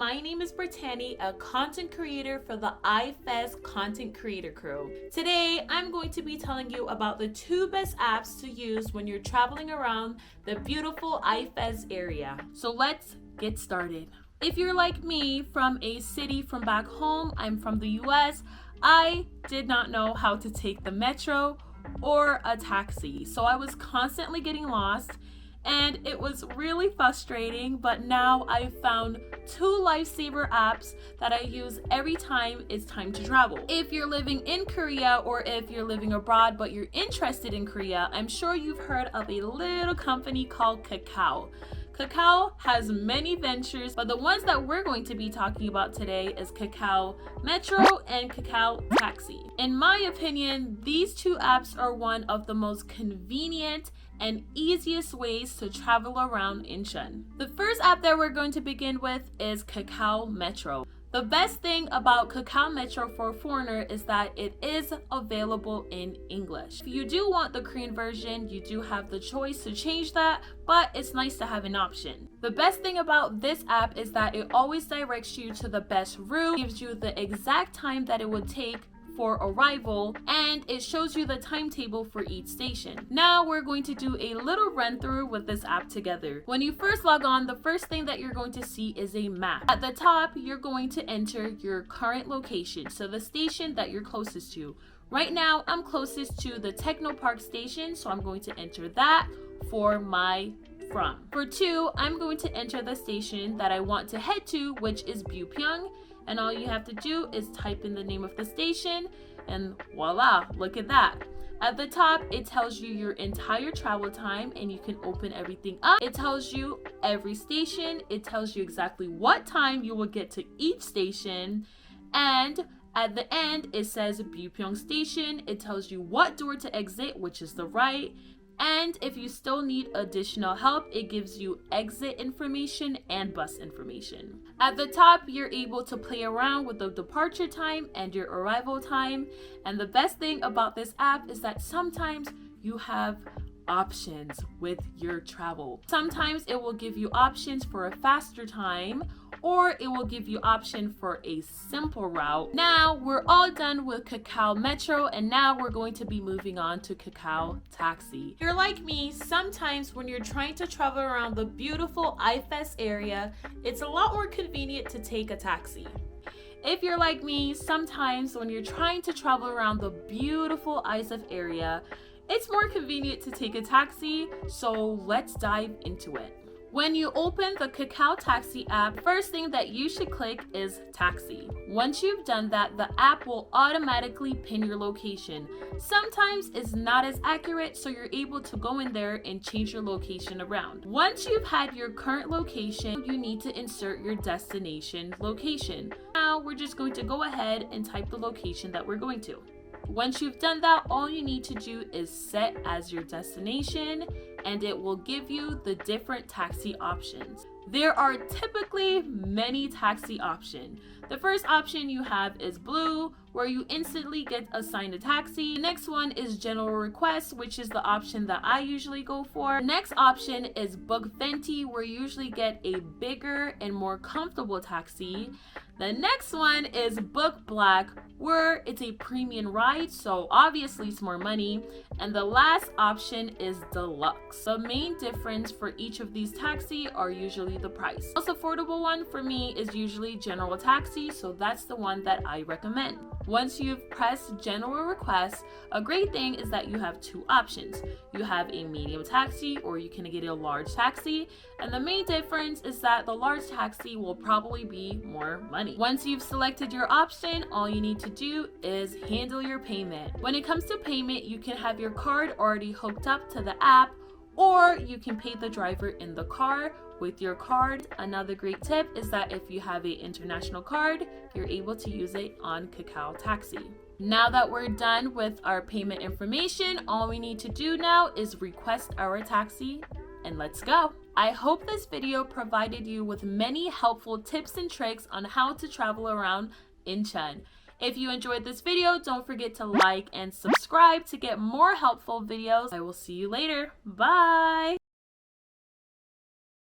my name is Brittany, a content creator for the IFEZ Content Creator Crew. Today, I'm going to be telling you about the 2 best apps to use when you're traveling around the beautiful IFEZ area. So let's get started. If you're like me, from a city from back home, I'm from the US, I did not know how to take the metro or a taxi. So I was constantly getting lost. And it was really frustrating, but now I've found 2 lifesaver apps that I use every time it's time to travel. If you're living in Korea or if you're living abroad but you're interested in Korea, I'm sure you've heard of a little company called Kakao. Kakao has many ventures, but the ones that we're going to be talking about today is Kakao Metro and Kakao Taxi. In my opinion, these 2 apps are one of the most convenient and easiest ways to travel around Incheon. The first app that we're going to begin with is Kakao Metro. The best thing about Kakao Metro for a foreigner is that it is available in English. If you do want the Korean version, you do have the choice to change that, but it's nice to have an option. The best thing about this app is that it always directs you to the best route, gives you the exact time that it would take for arrival, and it shows you the timetable for each station. Now we're going to do a little run through with this app together. When you first log on, the first thing that you're going to see is a map. At the top, you're going to enter your current location, so the station that you're closest to. Right now, I'm closest to the Techno Park station, so I'm going to enter that for my from. For 2, I'm going to enter the station that I want to head to, which is Byupyeong. And all you have to do is type in the name of the station and voila, look at that. At the top, it tells you your entire travel time and you can open everything up. It tells you every station. It tells you exactly what time you will get to each station. And at the end, it says Byupyeong Station. It tells you what door to exit, which is the right. And if you still need additional help, it gives you exit information and bus information. At the top, you're able to play around with the departure time and your arrival time. And the best thing about this app is that sometimes you have options with your travel. Sometimes it will give you options for a faster time, or it will give you option for a simple route. Now we're all done with Kakao Metro, and now we're going to be moving on to Kakao Taxi. If you're like me, sometimes when you're trying to travel around the beautiful IFEZ area, it's a lot more convenient to take a taxi. If you're like me, sometimes when you're trying to travel around the beautiful IFEZ area, it's more convenient to take a taxi, so let's dive into it. When you open the Kakao Taxi app, first thing that you should click is Taxi. Once you've done that, the app will automatically pin your location. Sometimes it's not as accurate, so you're able to go in there and change your location around. Once you've had your current location, you need to insert your destination location. Now we're just going to go ahead and type the location that we're going to. Once you've done that, all you need to do is set as your destination and it will give you the different taxi options. There are typically many taxi options. The first option you have is Blue, where you instantly get assigned a taxi. The next one is General Request, which is the option that I usually go for. The next option is Book Venti, where you usually get a bigger and more comfortable taxi. The next one is Book Black, where it's a premium ride, so obviously it's more money. And the last option is Deluxe. The main difference for each of these taxi are usually the price. The most affordable one for me is usually General Taxi, so that's the one that I recommend. Once you've pressed General Request, a great thing is that you have 2 options. You have a medium taxi or you can get a large taxi, and the main difference is that the large taxi will probably be more money. Once you've selected your option, all you need to do is handle your payment. When it comes to payment, you can have your card already hooked up to the app, or you can pay the driver in the car with your card. Another great tip is that if you have an international card, you're able to use it on Kakao Taxi. Now that we're done with our payment information, all we need to do now is request our taxi and let's go. I hope this video provided you with many helpful tips and tricks on how to travel around Incheon. If you enjoyed this video, don't forget to like and subscribe to get more helpful videos. I will see you later. Bye!